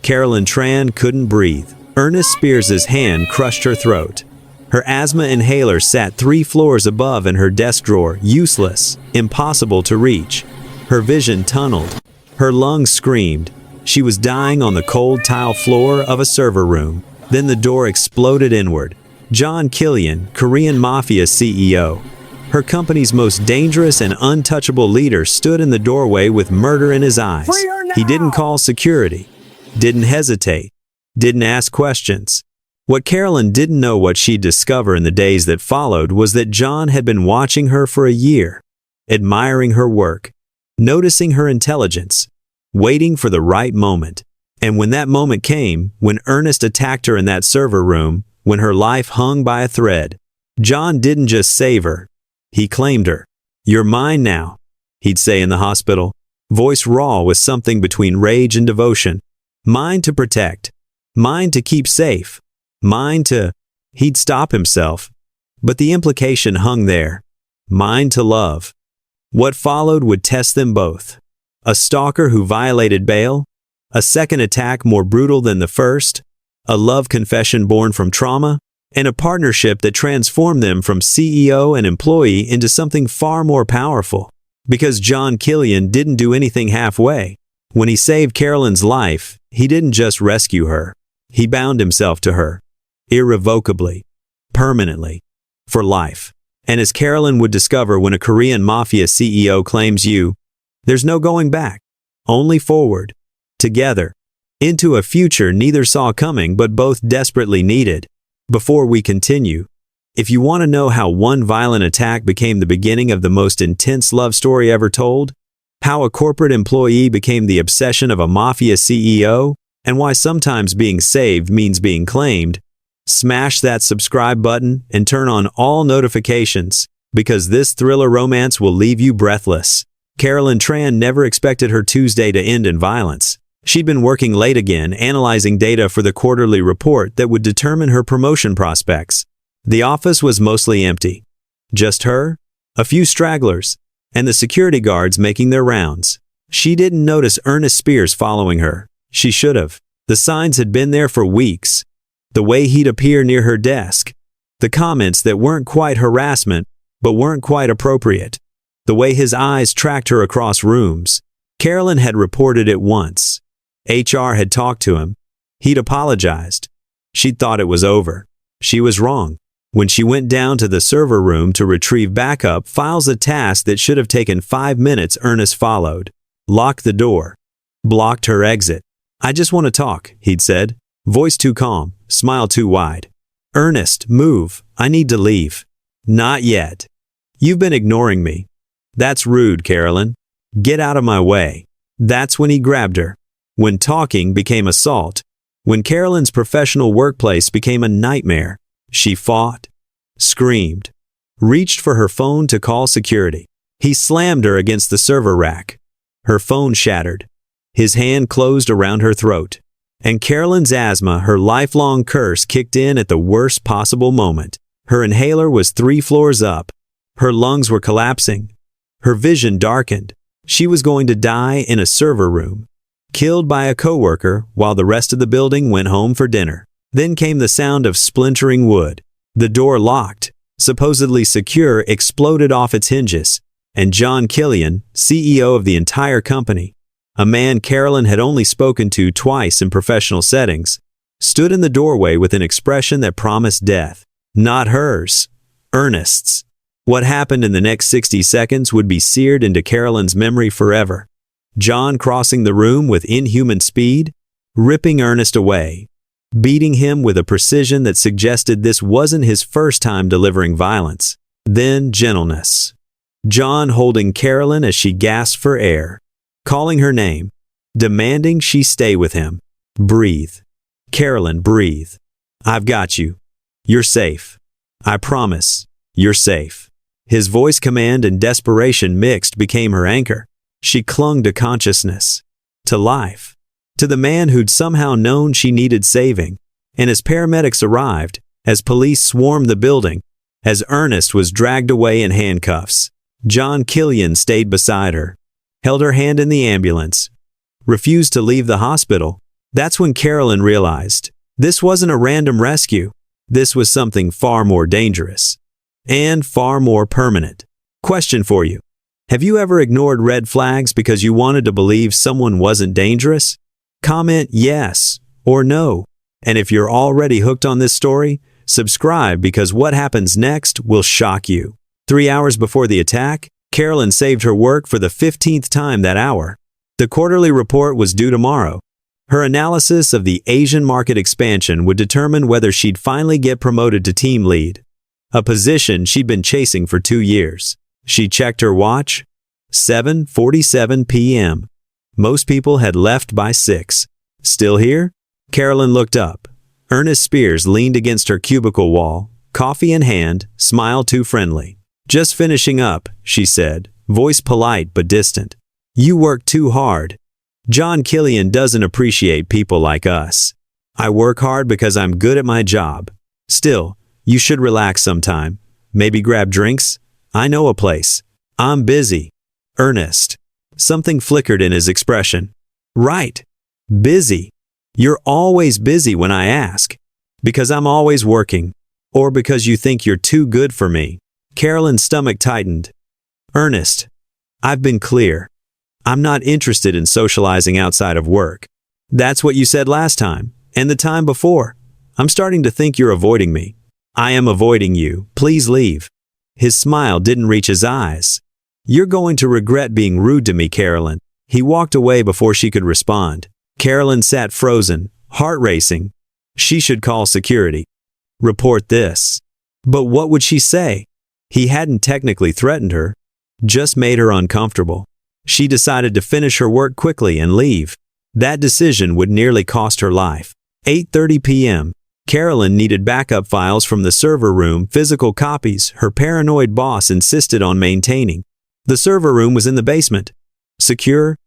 Carolyn Tran couldn't breathe. Ernest Spears's hand crushed her throat. Her asthma inhaler sat 3 floors above in her desk drawer, useless, impossible to reach. Her vision tunneled. Her lungs screamed. She was dying on the cold tile floor of a server room. Then the door exploded inward. John Killian, Korean Mafia CEO. Her company's most dangerous and untouchable leader stood in the doorway with murder in his eyes. He didn't call security. Didn't hesitate. Didn't ask questions. What Carolyn didn't know what she'd discover in the days that followed was that John had been watching her for a year, admiring her work, noticing her intelligence, waiting for the right moment. And when that moment came, when Ernest attacked her in that server room, when her life hung by a thread, John didn't just save her. He claimed her. "You're mine now," he'd say in the hospital, voice raw with something between rage and devotion. "Mine to protect. Mine to keep safe. Mine to—" He'd stop himself. But the implication hung there. Mine to love. What followed would test them both. A stalker who violated bail, a second attack more brutal than the first, a love confession born from trauma, and a partnership that transformed them from CEO and employee into something far more powerful. Because John Killian didn't do anything halfway. When he saved Carolyn's life, he didn't just rescue her. He bound himself to her. Irrevocably. Permanently. For life. And as Carolyn would discover when a Korean Mafia CEO claims you, there's no going back. Only forward. Together. Into a future neither saw coming but both desperately needed. Before we continue, if you want to know how one violent attack became the beginning of the most intense love story ever told, how a corporate employee became the obsession of a mafia CEO, and why sometimes being saved means being claimed, smash that subscribe button and turn on all notifications, because this thriller romance will leave you breathless. Carolyn Tran never expected her Tuesday to end in violence. She'd been working late again, analyzing data for the quarterly report that would determine her promotion prospects. The office was mostly empty. Just her, a few stragglers, and the security guards making their rounds. She didn't notice Ernest Spears following her. She should have. The signs had been there for weeks. The way he'd appear near her desk. The comments that weren't quite harassment, but weren't quite appropriate. The way his eyes tracked her across rooms. Carolyn had reported it once. HR had talked to him. He'd apologized. She'd thought it was over. She was wrong. When she went down to the server room to retrieve backup files, a task that should have taken 5 minutes, Ernest followed. Locked the door. Blocked her exit. "I just want to talk," he'd said. Voice too calm, smile too wide. "Ernest, move. I need to leave." "Not yet. You've been ignoring me." "That's rude, Carolyn. Get out of my way." That's when he grabbed her. When talking became assault. When Carolyn's professional workplace became a nightmare. She fought, screamed, reached for her phone to call security. He slammed her against the server rack. Her phone shattered. His hand closed around her throat. And Carolyn's asthma, her lifelong curse, kicked in at the worst possible moment. Her inhaler was 3 floors up. Her lungs were collapsing. Her vision darkened. She was going to die in a server room. Killed by a coworker while the rest of the building went home for dinner. Then came the sound of splintering wood. The door locked, supposedly secure, exploded off its hinges. And John Killian, CEO of the entire company, a man Carolyn had only spoken to twice in professional settings, stood in the doorway with an expression that promised death. Not hers. Ernest's. What happened in the next 60 seconds would be seared into Carolyn's memory forever. John crossing the room with inhuman speed, ripping Ernest away, beating him with a precision that suggested this wasn't his first time delivering violence. Then gentleness. John holding Carolyn as she gasped for air, calling her name, demanding she stay with him. "Breathe. Carolyn, breathe. I've got you. You're safe. I promise, you're safe." His voice, command and desperation mixed, became her anchor. She clung to consciousness, to life, to the man who'd somehow known she needed saving. And as paramedics arrived, as police swarmed the building, as Ernest was dragged away in handcuffs, John Killian stayed beside her, held her hand in the ambulance, refused to leave the hospital, That's when Carolyn realized this wasn't a random rescue. This was something far more dangerous and far more permanent. Question for you. Have you ever ignored red flags because you wanted to believe someone wasn't dangerous? Comment yes or no. And if you're already hooked on this story, subscribe because what happens next will shock you. 3 hours before the attack, Carolyn saved her work for the 15th time that hour. The quarterly report was due tomorrow. Her analysis of the Asian market expansion would determine whether she'd finally get promoted to team lead, a position she'd been chasing for 2 years. She checked her watch. 7:47 p.m. Most people had left by 6. Still here? Carolyn looked up. Ernest Spears leaned against her cubicle wall, coffee in hand, smile too friendly. Just finishing up, she said, voice polite but distant. You work too hard. John Killian doesn't appreciate people like us. I work hard because I'm good at my job. Still, you should relax sometime. Maybe grab drinks? I know a place. I'm busy. Ernest. Something flickered in his expression. Right. Busy. You're always busy when I ask. Because I'm always working. Or because you think you're too good for me. Carolyn's stomach tightened. Ernest. I've been clear. I'm not interested in socializing outside of work. That's what you said last time, and the time before. I'm starting to think you're avoiding me. I am avoiding you. Please leave. His smile didn't reach his eyes. You're going to regret being rude to me, Carolyn. He walked away before she could respond. Carolyn sat frozen, heart racing. She should call security. Report this. But what would she say? He hadn't technically threatened her, just made her uncomfortable. She decided to finish her work quickly and leave. That decision would nearly cost her life. 8:30 p.m. Carolyn needed backup files from the server room, physical copies her paranoid boss insisted on maintaining. The server room was in the basement. Secure,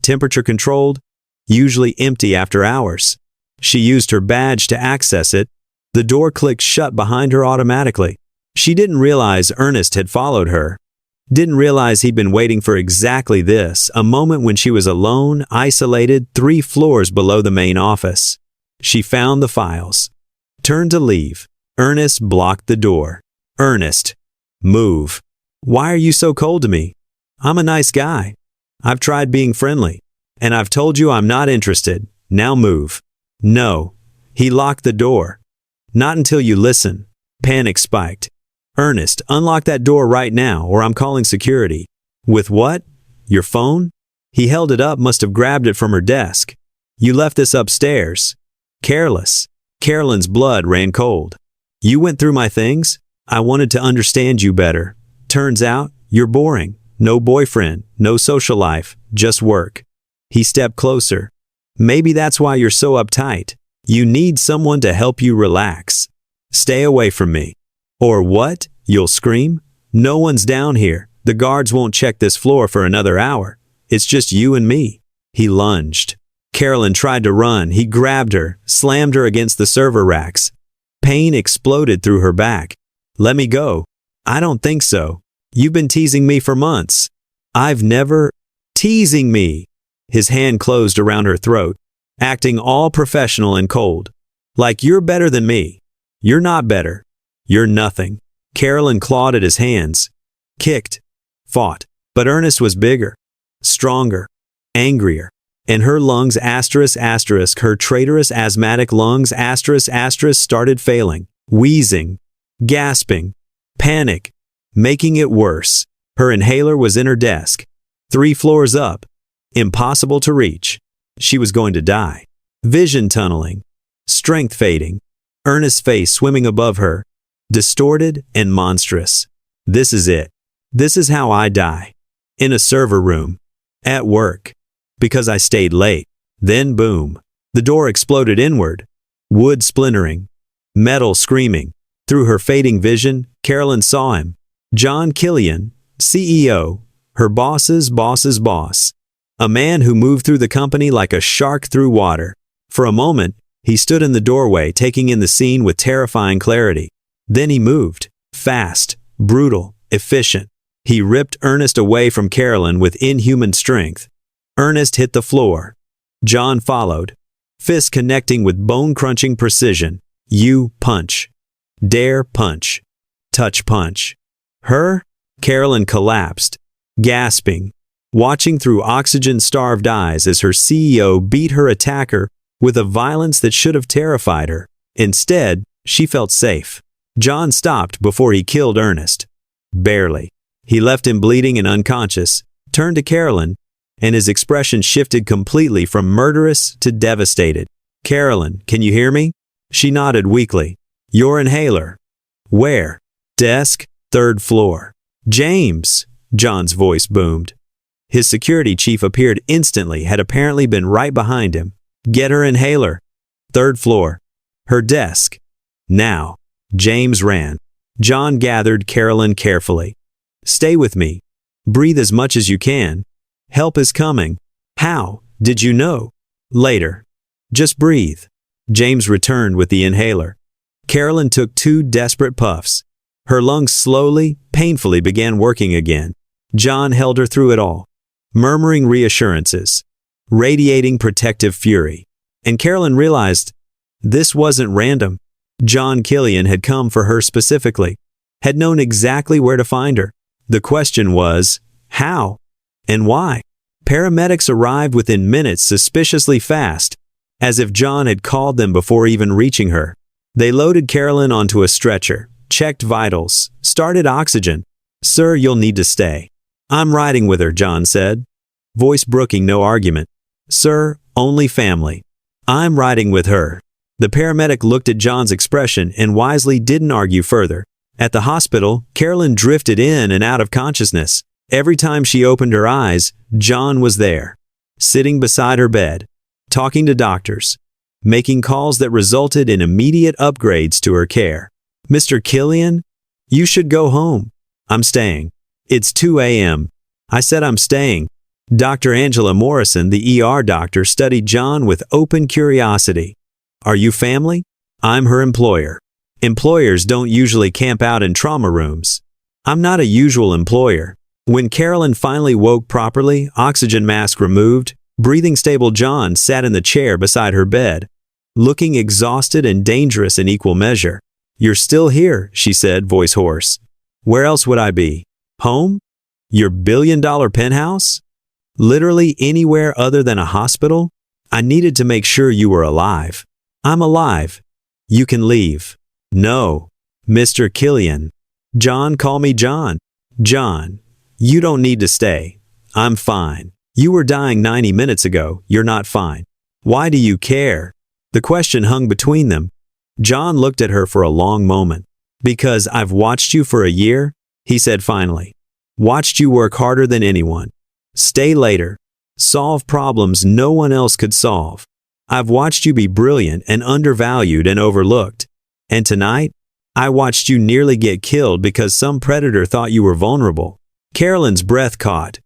temperature controlled, usually empty after hours. She used her badge to access it. The door clicked shut behind her automatically. She didn't realize Ernest had followed her. Didn't realize he'd been waiting for exactly this, a moment when she was alone, isolated, 3 floors below the main office. She found the files. Turned to leave. Ernest blocked the door. Ernest. Move. Why are you so cold to me? I'm a nice guy. I've tried being friendly. And I've told you I'm not interested. Now move. No. He locked the door. Not until you listen. Panic spiked. Ernest, unlock that door right now or I'm calling security. With what? Your phone? He held it up, must have grabbed it from her desk. You left this upstairs. Careless. Carolyn's blood ran cold. You went through my things? I wanted to understand you better. Turns out, you're boring. No boyfriend, no social life, just work. He stepped closer. Maybe that's why you're so uptight. You need someone to help you relax. Stay away from me. Or what? You'll scream? No one's down here. The guards won't check this floor for another hour. It's just you and me. He lunged. Carolyn tried to run. He grabbed her, slammed her against the server racks. Pain exploded through her back. Let me go. I don't think so. You've been teasing me for months. I've never... Teasing me. His hand closed around her throat, acting all professional and cold. Like you're better than me. You're not better. You're nothing. Carolyn clawed at his hands, kicked, fought. But Ernest was bigger, stronger, angrier. And her lungs her traitorous asthmatic lungs started failing, wheezing, gasping, panic, making it worse. Her inhaler was in her desk, 3 floors up, impossible to reach. She was going to die. Vision tunneling, strength fading, Ernest's face swimming above her, distorted and monstrous. This is it. This is how I die. In a server room. At work. Because I stayed late. Then boom. The door exploded inward. Wood splintering. Metal screaming. Through her fading vision, Carolyn saw him. John Killian, CEO. Her boss's boss's boss. A man who moved through the company like a shark through water. For a moment, he stood in the doorway taking in the scene with terrifying clarity. Then he moved. Fast, brutal, efficient. He ripped Ernest away from Carolyn with inhuman strength. Ernest hit the floor. John followed. fist connecting with bone-crunching precision. You punch. Dare punch. Touch punch. Her? Carolyn collapsed, gasping, watching through oxygen-starved eyes as her CEO beat her attacker with a violence that should have terrified her. Instead, she felt safe. John stopped before he killed Ernest. Barely. He left him bleeding and unconscious, turned to Carolyn, and his expression shifted completely from murderous to devastated. Carolyn, can you hear me? She nodded weakly. Your inhaler. Where? Desk, 3rd floor. James, John's voice boomed. His security chief appeared instantly, had apparently been right behind him. Get her inhaler. 3rd floor. Her desk. Now. James ran. John gathered Carolyn carefully. Stay with me. Breathe as much as you can. Help is coming. How? Did you know? Later. Just breathe. James returned with the inhaler. Carolyn took 2 desperate puffs. Her lungs slowly, painfully began working again. John held her through it all, murmuring reassurances, radiating protective fury. And Carolyn realized this wasn't random. John Killian had come for her specifically, had known exactly where to find her. The question was, how and why? Paramedics arrived within minutes, suspiciously fast, as if John had called them before even reaching her. They loaded Carolyn onto a stretcher, checked vitals, started oxygen. Sir, you'll need to stay. I'm riding with her, John said, voice brooking no argument. Sir, only family. I'm riding with her. The paramedic looked at John's expression and wisely didn't argue further. At the hospital, Carolyn drifted in and out of consciousness. Every time she opened her eyes, John was there, sitting beside her bed, talking to doctors, making calls that resulted in immediate upgrades to her care. Mr. Killian, you should go home. I'm staying. It's 2 a.m. I said I'm staying. Dr. Angela Morrison, the ER doctor, studied John with open curiosity. Are you family? I'm her employer. Employers don't usually camp out in trauma rooms. I'm not a usual employer. When Carolyn finally woke properly, oxygen mask removed, breathing stable, John sat in the chair beside her bed, looking exhausted and dangerous in equal measure. You're still here, she said, voice hoarse. Where else would I be? Home? Your billion-dollar penthouse? Literally anywhere other than a hospital? I needed to make sure you were alive. I'm alive. You can leave. No. Mr. Killian. John, call me John. John, you don't need to stay. I'm fine. You were dying 90 minutes ago. You're not fine. Why do you care? The question hung between them. John looked at her for a long moment. Because I've watched you for a year, he said finally. Watched you work harder than anyone. Stay later. Solve problems no one else could solve. I've watched you be brilliant and undervalued and overlooked. And tonight, I watched you nearly get killed because some predator thought you were vulnerable. Carolyn's breath caught.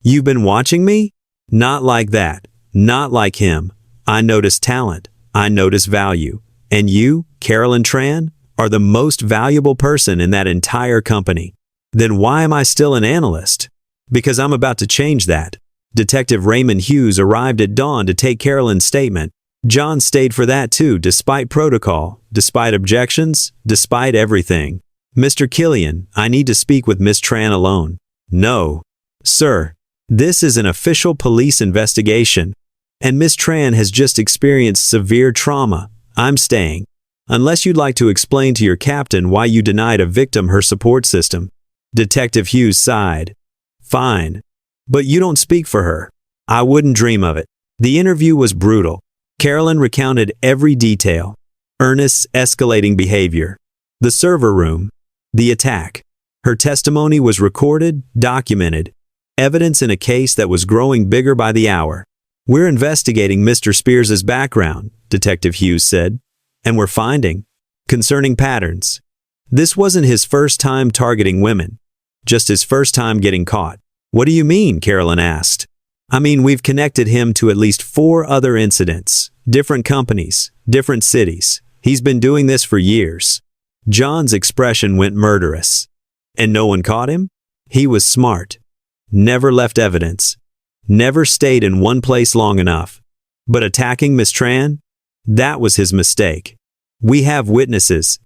You've been watching me? Not like that. Not like him. I notice talent. I notice value. And you, Carolyn Tran, are the most valuable person in that entire company. Then why am I still an analyst? Because I'm about to change that. Detective Raymond Hughes arrived at dawn to take Carolyn's statement. John stayed for that too, despite protocol, despite objections, despite everything. Mr. Killian, I need to speak with Miss Tran alone. No. Sir, this is an official police investigation, and Miss Tran has just experienced severe trauma. I'm staying. Unless you'd like to explain to your captain why you denied a victim her support system. Detective Hughes sighed. Fine. But you don't speak for her. I wouldn't dream of it. The interview was brutal. Carolyn recounted every detail. Ernest's escalating behavior. The server room. The attack. Her testimony was recorded, documented. Evidence in a case that was growing bigger by the hour. We're investigating Mr. Spears' background, Detective Hughes said. And we're finding concerning patterns. This wasn't his first time targeting women. Just his first time getting caught. What do you mean? Carolyn asked. I mean, we've connected him to at least 4 other incidents. Different companies, different cities. He's been doing this for years. John's expression went murderous. And no one caught him? He was smart. Never left evidence. Never stayed in one place long enough. But attacking Miss Tran? That was his mistake. We have witnesses.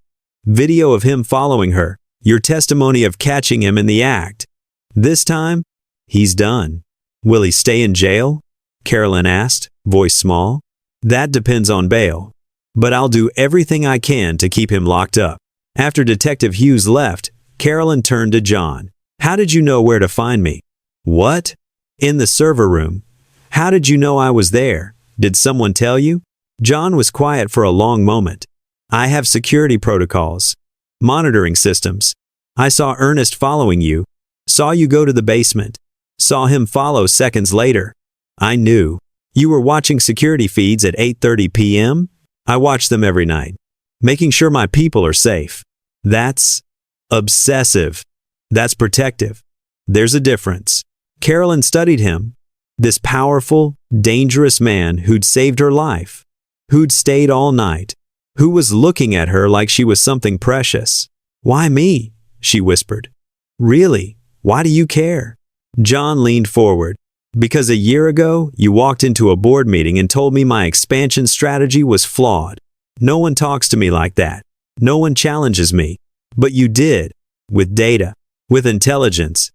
Video of him following her. Your testimony of catching him in the act. This time, he's done. Will he stay in jail? Carolyn asked, voice small. That depends on bail. But I'll do everything I can to keep him locked up. After Detective Hughes left, Carolyn turned to John. How did you know where to find me? What? In the server room. How did you know I was there? Did someone tell you? John was quiet for a long moment. I have security protocols. Monitoring systems. I saw Ernest following you. Saw you go to the basement. Saw him follow seconds later. I knew. You were watching security feeds at 8:30 p.m.? I watch them every night. Making sure my people are safe. That's obsessive. That's protective. There's a difference. Carolyn studied him. This powerful, dangerous man who'd saved her life. Who'd stayed all night. Who was looking at her like she was something precious. Why me? She whispered. Really? Why do you care? John leaned forward. Because a year ago, you walked into a board meeting and told me my expansion strategy was flawed. No one talks to me like that. No one challenges me. But you did. With data. With intelligence.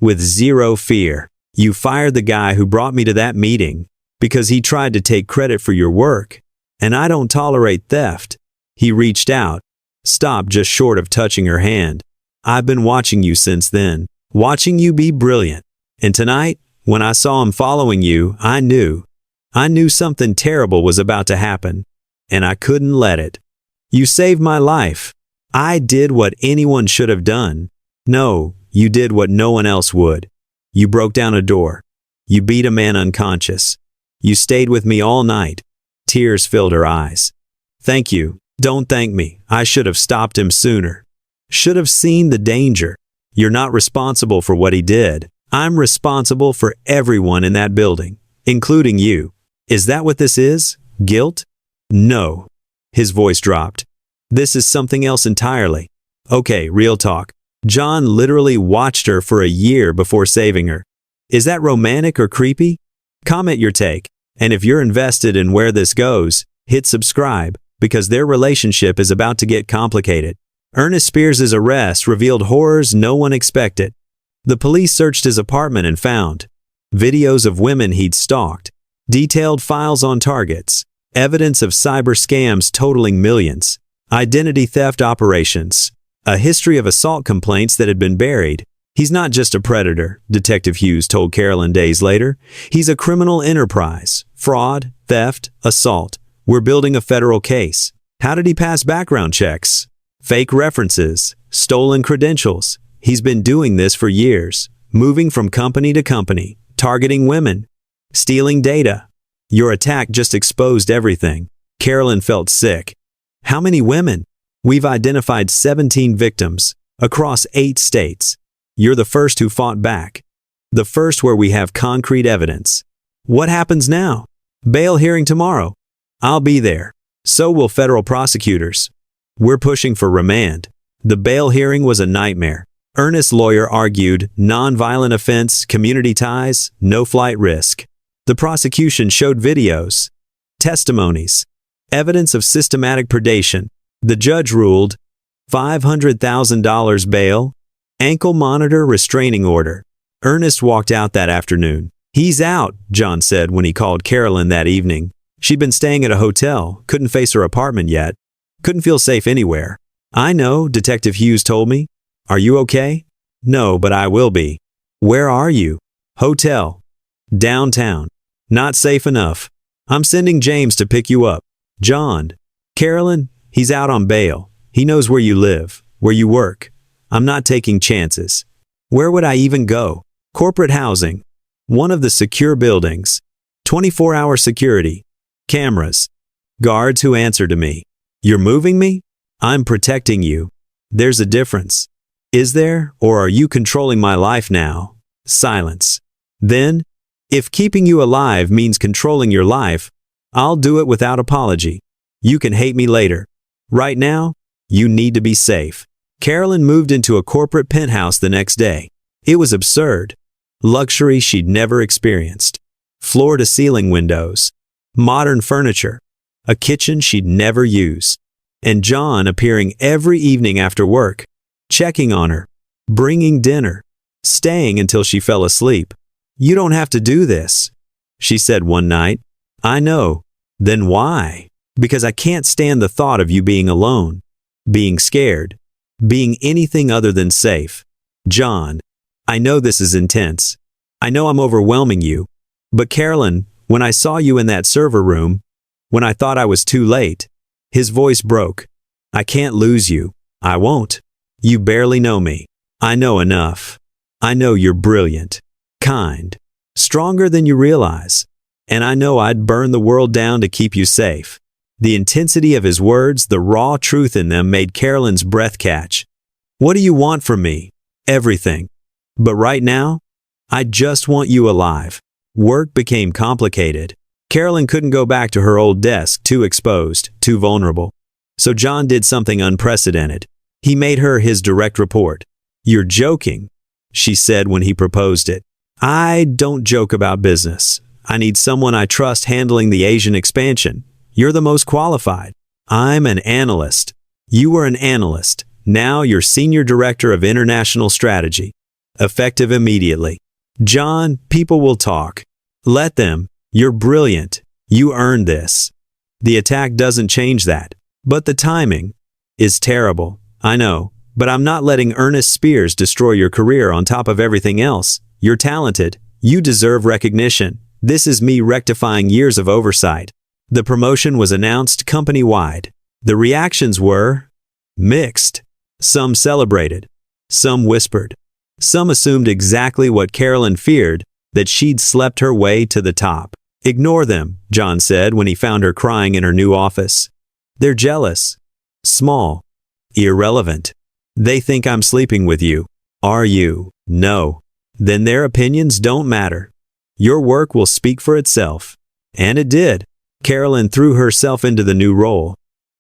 With zero fear. You fired the guy who brought me to that meeting because he tried to take credit for your work. And I don't tolerate theft. He reached out. Stopped just short of touching her hand. I've been watching you since then. Watching you be brilliant. And tonight, when I saw him following you, I knew. I knew something terrible was about to happen. And I couldn't let it. You saved my life. I did what anyone should have done. No, you did what no one else would. You broke down a door. You beat a man unconscious. You stayed with me all night. Tears filled her eyes. Thank you. Don't thank me. I should have stopped him sooner. Should have seen the danger. You're not responsible for what he did. I'm responsible for everyone in that building, including you. Is that what this is? Guilt? No. His voice dropped. This is something else entirely. Okay, real talk. John literally watched her for a year before saving her. Is that romantic or creepy? Comment your take. And if you're invested in where this goes, hit subscribe, because their relationship is about to get complicated. Ernest Spears' arrest revealed horrors no one expected. The police searched his apartment and found videos of women he'd stalked, detailed files on targets, evidence of cyber scams totaling millions, identity theft operations, a history of assault complaints that had been buried. He's not just a predator, Detective Hughes told Carolyn days later. He's a criminal enterprise. Fraud, theft, assault. We're building a federal case. How did he pass background checks? Fake references, stolen credentials. He's been doing this for years, moving from company to company, targeting women, stealing data. Your attack just exposed everything. Carolyn felt sick. How many women? We've identified 17 victims across 8 states. You're the first who fought back. The first where we have concrete evidence. What happens now? Bail hearing tomorrow. I'll be there. So will federal prosecutors. We're pushing for remand. The bail hearing was a nightmare. Ernest's lawyer argued, non-violent offense, community ties, no flight risk. The prosecution showed videos, testimonies, evidence of systematic predation. The judge ruled $500,000 bail, ankle monitor restraining order. Ernest walked out that afternoon. He's out, John said when he called Carolyn that evening. She'd been staying at a hotel, couldn't face her apartment yet, couldn't feel safe anywhere. I know, Detective Hughes told me. Are you okay? No, but I will be. Where are you? Hotel. Downtown. Not safe enough. I'm sending James to pick you up. John. Carolyn, he's out on bail. He knows where you live, where you work. I'm not taking chances. Where would I even go? Corporate housing. One of the secure buildings. 24-hour security. Cameras. Guards who answer to me. You're moving me? I'm protecting you. There's a difference. Is there, or are you controlling my life now? Silence. Then, if keeping you alive means controlling your life, I'll do it without apology. You can hate me later. Right now, you need to be safe. Carolyn moved into a corporate penthouse the next day. It was absurd. Luxury she'd never experienced. Floor-to-ceiling windows. modern furniture, a kitchen she'd never use, and John appearing every evening after work, checking on her, bringing dinner, staying until she fell asleep. "You don't have to do this," she said one night. "I know." "Then why?" "Because I can't stand the thought of you being alone, being scared, being anything other than safe." "John, I know this is intense. I know I'm overwhelming you. But Carolyn, when I saw you in that server room, when I thought I was too late," his voice broke. "I can't lose you. I won't. You barely know me. I know enough. I know you're brilliant, kind, stronger than you realize. And I know I'd burn the world down to keep you safe." The intensity of his words, the raw truth in them, made Carolyn's breath catch. "What do you want from me?" "Everything. But right now, I just want you alive." Work became complicated. Carolyn couldn't go back to her old desk, too exposed, too vulnerable. So John did something unprecedented. He made her his direct report. "You're joking," she said when he proposed it. "I don't joke about business. I need someone I trust handling the Asian expansion. You're the most qualified." "I'm an analyst." "You were an analyst. Now you're Senior Director of International Strategy. Effective immediately." "John, people will talk. Let them. You're brilliant. You earned this." "The attack doesn't change that. But the timing is terrible." "I know. But I'm not letting Ernest Spears destroy your career on top of everything else. You're talented. You deserve recognition. This is me rectifying years of oversight." The promotion was announced company-wide. The reactions were mixed. Some celebrated. Some whispered. Some assumed exactly what Carolyn feared, that she'd slept her way to the top. "Ignore them," John said when he found her crying in her new office. "They're jealous. Small. Irrelevant. They think I'm sleeping with you. Are you? No. Then their opinions don't matter. Your work will speak for itself." And it did. Carolyn threw herself into the new role.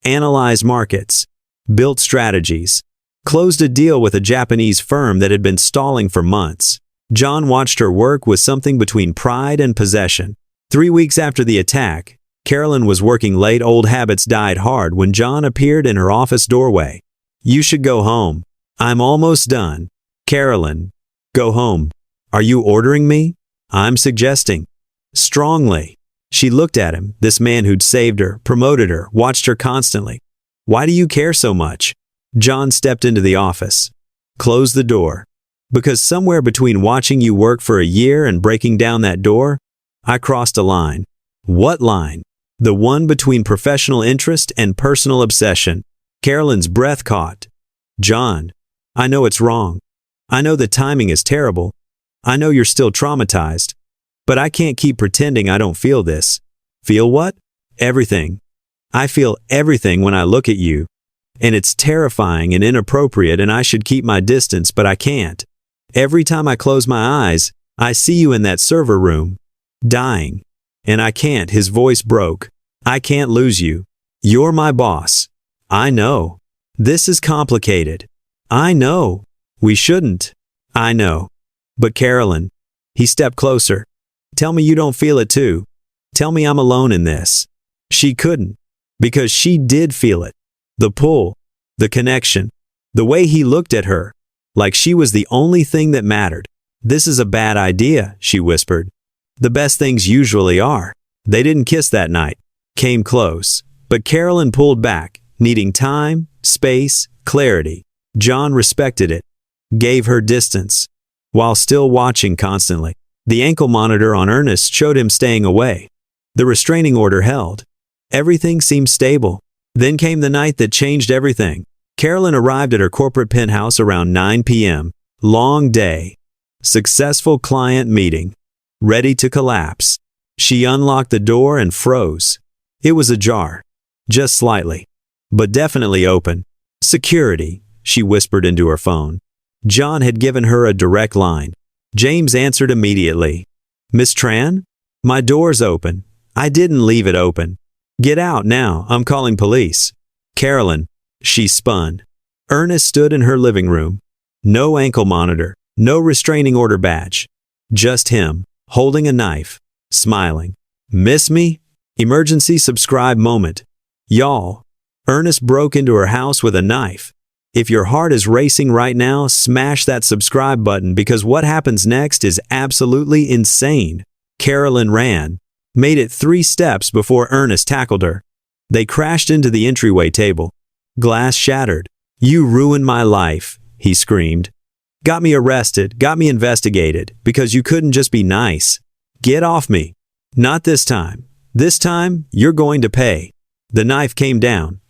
Analyzed markets. Built strategies. Closed a deal with a Japanese firm that had been stalling for months. John watched her work with something between pride and possession. 3 weeks after the attack, Carolyn was working late. Old habits died hard when John appeared in her office doorway. "You should go home. I'm almost done." "Carolyn, go home. Are you ordering me?" "I'm suggesting." Strongly. She looked at him, this man who'd saved her, promoted her, watched her constantly. "Why do you care so much?" John stepped into the office. "Close the door. Because somewhere between watching you work for a year and breaking down that door, I crossed a line." "What line?" "The one between professional interest and personal obsession." Carolyn's breath caught. "John, I know it's wrong. I know the timing is terrible. I know you're still traumatized. But I can't keep pretending I don't feel this." "Feel what?" "Everything. I feel everything when I look at you. And it's terrifying and inappropriate, and I should keep my distance, but I can't. Every time I close my eyes, I see you in that server room, dying. And I can't." His voice broke. "I can't lose you. You're my boss. I know. This is complicated. I know. We shouldn't. I know. But Carolyn." He stepped closer. "Tell me you don't feel it too. Tell me I'm alone in this." She couldn't. Because she did feel it. The pull. The connection. The way he looked at her. Like she was the only thing that mattered. "This is a bad idea," she whispered. "The best things usually are." They didn't kiss that night. Came close. But Carolyn pulled back, needing time, space, clarity. John respected it. Gave her distance. While still watching constantly. The ankle monitor on Ernest showed him staying away. The restraining order held. Everything seemed stable. Then came the night that changed everything. Carolyn arrived at her corporate penthouse around 9 p.m. Long day. Successful client meeting. Ready to collapse. She unlocked the door and froze. It was ajar. Just slightly. But definitely open. "Security," she whispered into her phone. John had given her a direct line. James answered immediately. "Miss Tran? My door's open. I didn't leave it open. Get out now, I'm calling police." "Carolyn." She spun. Ernest stood in her living room. No ankle monitor, no restraining order badge. Just him, holding a knife, smiling. "Miss me?" Emergency subscribe moment. Y'all, Ernest broke into her house with a knife. If your heart is racing right now, smash that subscribe button because what happens next is absolutely insane. Carolyn ran, made it 3 steps before Ernest tackled her. They crashed into the entryway table. Glass shattered. "You ruined my life," he screamed. "Got me arrested, got me investigated, because you couldn't just be nice. Get off me. Not this time. This time, you're going to pay." The knife came down.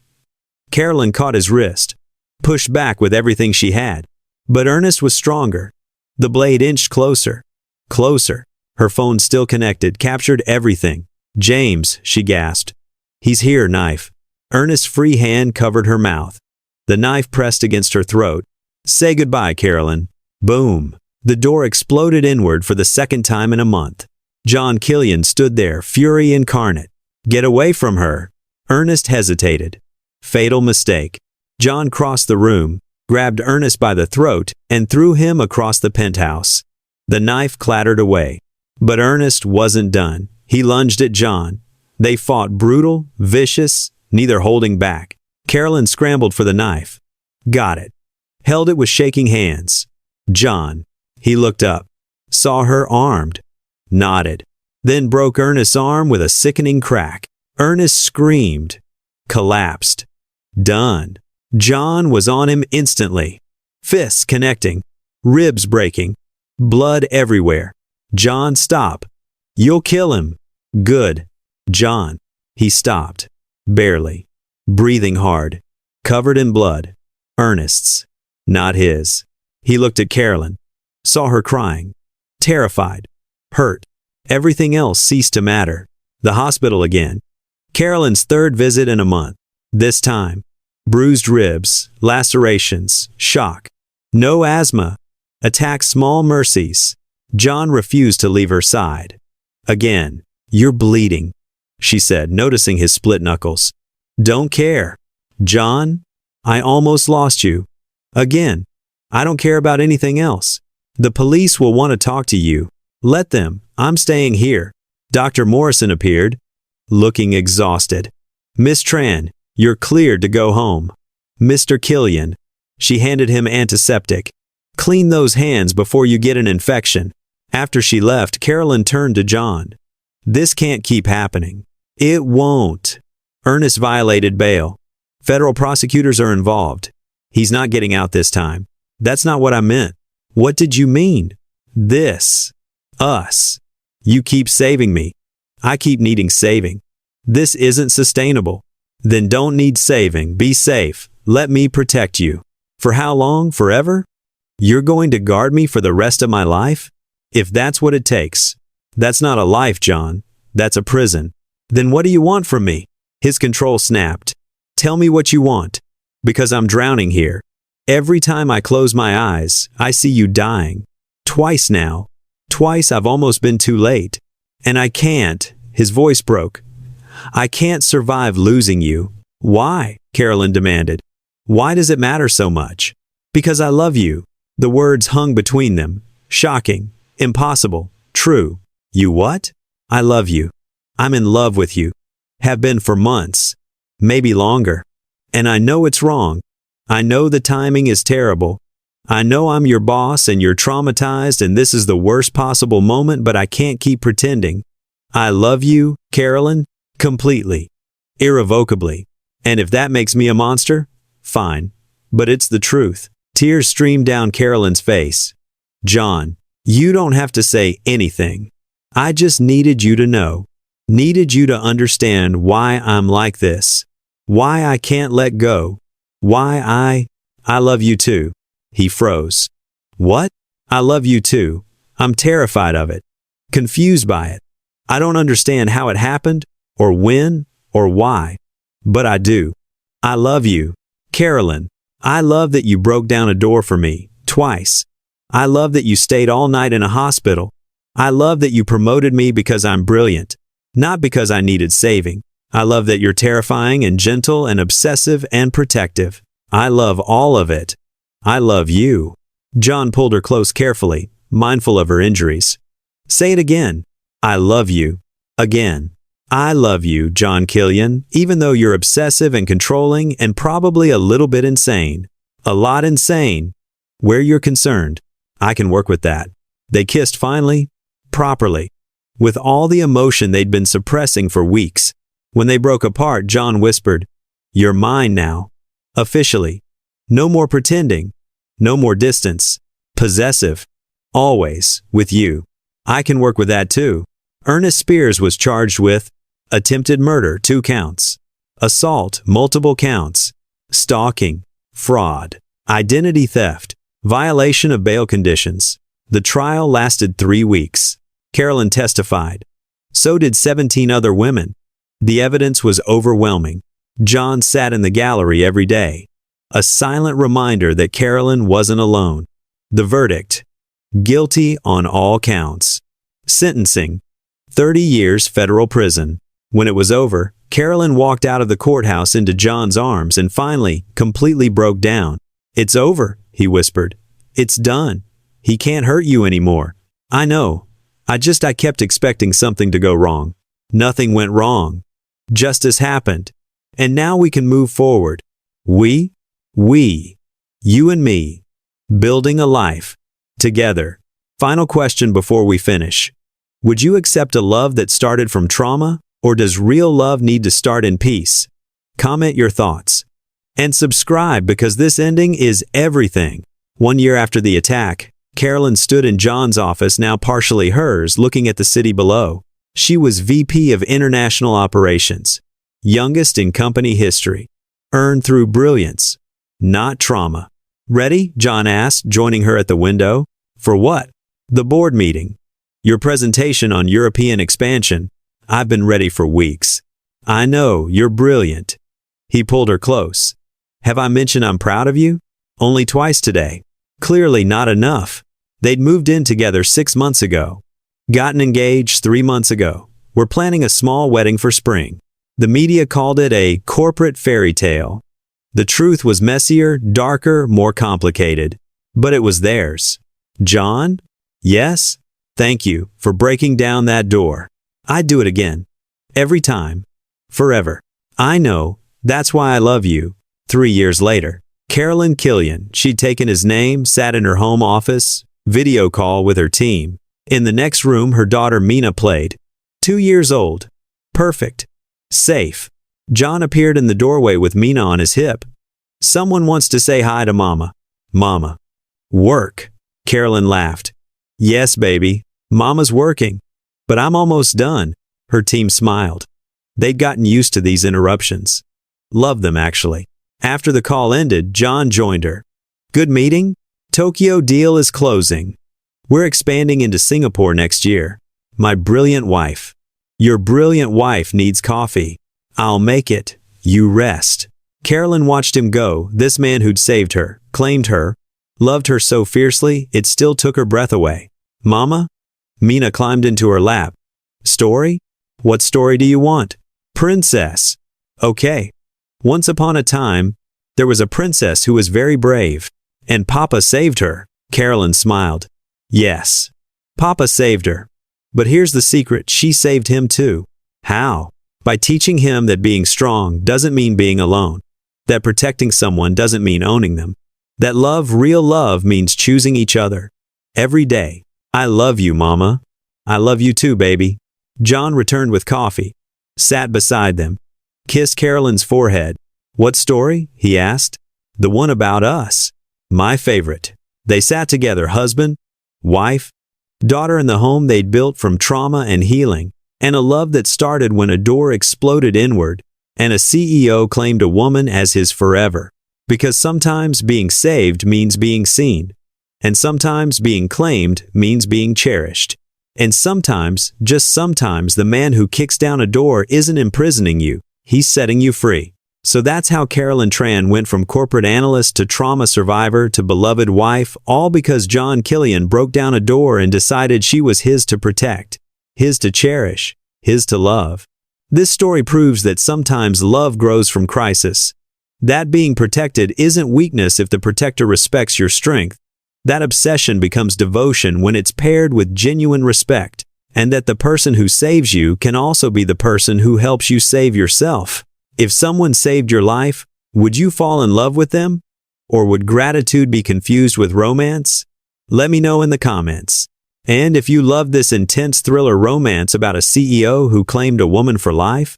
Carolyn caught his wrist, pushed back with everything she had. But Ernest was stronger. The blade inched closer. Closer. Her phone still connected, captured everything. "James," she gasped. "He's here, knife." Ernest's free hand covered her mouth. The knife pressed against her throat. "Say goodbye, Carolyn." Boom. The door exploded inward for the second time in a month. John Killian stood there, fury incarnate. "Get away from her." Ernest hesitated. Fatal mistake. John crossed the room, grabbed Ernest by the throat, and threw him across the penthouse. The knife clattered away. But Ernest wasn't done. He lunged at John. They fought brutal, vicious, neither holding back. Carolyn scrambled for the knife. Got it. Held it with shaking hands. John. He looked up. Saw her armed. Nodded. Then broke Ernest's arm with a sickening crack. Ernest screamed. Collapsed. Done. John was on him instantly. Fists connecting. Ribs breaking. Blood everywhere. "John, stop. You'll kill him." "Good. John." He stopped. Barely. Breathing hard. Covered in blood. Ernest's. Not his. He looked at Carolyn. Saw her crying. Terrified. Hurt. Everything else ceased to matter. The hospital again. Carolyn's third visit in a month. This time. Bruised ribs. Lacerations. Shock. No asthma. Attack small mercies. John refused to leave her side. Again. "You're bleeding," she said, noticing his split knuckles. "Don't care." "John, I almost lost you." Again. "I don't care about anything else. The police will want to talk to you. Let them. I'm staying here." Dr. Morrison appeared, looking exhausted. "Miss Tran, you're cleared to go home." "Mr. Killian." She handed him antiseptic. "Clean those hands before you get an infection." After she left, Carolyn turned to John. "This can't keep happening." "It won't." Ernest violated bail. Federal prosecutors are involved. He's not getting out this time. "That's not what I meant." "What did you mean?" "This. Us. You keep saving me. I keep needing saving. This isn't sustainable." "Then don't need saving. Be safe. Let me protect you." "For how long? Forever?" "You're going to guard me for the rest of my life?" "If that's what it takes." "That's not a life, John. That's a prison." "Then what do you want from me?" His control snapped. "Tell me what you want. Because I'm drowning here. Every time I close my eyes, I see you dying. Twice now. Twice I've almost been too late. And I can't." His voice broke. "I can't survive losing you." "Why?" Carolyn demanded. "Why does it matter so much?" "Because I love you." The words hung between them. Shocking. Impossible. True. "You what?" "I love you. I'm in love with you. Have been for months. Maybe longer. And I know it's wrong. I know the timing is terrible. I know I'm your boss and you're traumatized and this is the worst possible moment, but I can't keep pretending. I love you, Carolyn, completely. Irrevocably. And if that makes me a monster, fine. But it's the truth." Tears streamed down Carolyn's face. "John, you don't have to say anything. I just needed you to know. Needed you to understand why I'm like this. Why I can't let go. Why I love you too." He froze. "What?" "I love you too. I'm terrified of it. Confused by it. I don't understand how it happened, or when, or why. But I do. I love you. Carolyn, I love that you broke down a door for me, twice. I love that you stayed all night in a hospital. I love that you promoted me because I'm brilliant, not because I needed saving. I love that you're terrifying and gentle and obsessive and protective. I love all of it. I love you." John pulled her close carefully, mindful of her injuries. "Say it again. I love you. Again." I love you, John Killian, even though you're obsessive and controlling and probably a little bit insane. A lot insane. Where you're concerned, I can work with that. They kissed finally, properly, with all the emotion they'd been suppressing for weeks. When they broke apart, John whispered, "You're mine now. Officially. No more pretending. No more distance. Possessive. Always, with you. I can work with that too." Ernest Spears was charged with attempted murder, 2 counts. Assault, multiple counts. Stalking. Fraud. Identity theft. Violation of bail conditions. The trial lasted 3 weeks. Carolyn testified. So did 17 other women. The evidence was overwhelming. John sat in the gallery every day. A silent reminder that Carolyn wasn't alone. The verdict: guilty on all counts. Sentencing: 30 years federal prison. When it was over, Carolyn walked out of the courthouse into John's arms and finally, completely broke down. "It's over," he whispered. "It's done. He can't hurt you anymore. I know. I kept expecting something to go wrong. Nothing went wrong. Justice happened. And now we can move forward. We, you and me, building a life, together." Final question before we finish. Would you accept a love that started from trauma, or does real love need to start in peace? Comment your thoughts. And subscribe because this ending is everything. 1 year after the attack, Carolyn stood in John's office, now partially hers, looking at the city below. She was VP of International Operations, youngest in company history, earned through brilliance, not trauma. "Ready?" John asked, joining her at the window. "For what?" "The board meeting. Your presentation on European expansion. I've been ready for weeks." "I know, you're brilliant." He pulled her close. "Have I mentioned I'm proud of you?" "Only twice today." Clearly not enough. They'd moved in together 6 months ago. Gotten engaged 3 months ago. We're planning a small wedding for spring. The media called it a corporate fairy tale. The truth was messier, darker, more complicated. But it was theirs. "John?" "Yes? Thank you for breaking down that door. I'd do it again. Every time. Forever. I know. That's why I love you." 3 years later, Carolyn Killian, she'd taken his name, sat in her home office, video call with her team. In the next room, her daughter Mina played. 2 years old. Perfect. Safe. John appeared in the doorway with Mina on his hip. "Someone wants to say hi to Mama." "Mama." "Work." Carolyn laughed. "Yes, baby. Mama's working. But I'm almost done." Her team smiled. They'd gotten used to these interruptions. Loved them, actually. After the call ended, John joined her. "Good meeting? Tokyo deal is closing. We're expanding into Singapore next year. My brilliant wife." "Your brilliant wife needs coffee." "I'll make it. You rest." Carolyn watched him go, this man who'd saved her, claimed her, loved her so fiercely it still took her breath away. "Mama?" Mina climbed into her lap. "Story? What story do you want?" "Princess." "Okay. Once upon a time, there was a princess who was very brave. And Papa saved her." Carolyn smiled. "Yes. Papa saved her. But here's the secret, she saved him too." "How?" "By teaching him that being strong doesn't mean being alone. That protecting someone doesn't mean owning them. That love, real love, means choosing each other. Every day. I love you, Mama." "I love you too, baby." John returned with coffee. Sat beside them. Kissed Carolyn's forehead. "What story?" he asked. "The one about us. My favorite." They sat together, husband, wife, daughter, in the home they'd built from trauma and healing, and a love that started when a door exploded inward, and a CEO claimed a woman as his forever. Because sometimes being saved means being seen, and sometimes being claimed means being cherished. And sometimes, just sometimes, the man who kicks down a door isn't imprisoning you, he's setting you free. So that's how Carolyn Tran went from corporate analyst to trauma survivor to beloved wife, all because John Killian broke down a door and decided she was his to protect, his to cherish, his to love. This story proves that sometimes love grows from crisis. That being protected isn't weakness if the protector respects your strength. That obsession becomes devotion when it's paired with genuine respect. and that the person who saves you can also be the person who helps you save yourself. If someone saved your life, would you fall in love with them? Or would gratitude be confused with romance? Let me know in the comments. And if you love this intense thriller romance about a CEO who claimed a woman for life,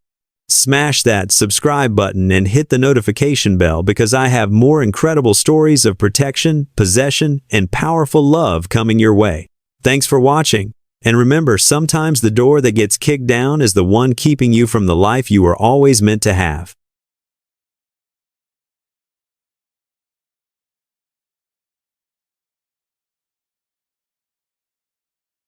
smash that subscribe button and hit the notification bell because I have more incredible stories of protection, possession, and powerful love coming your way. Thanks for watching. And remember, sometimes the door that gets kicked down is the one keeping you from the life you were always meant to have.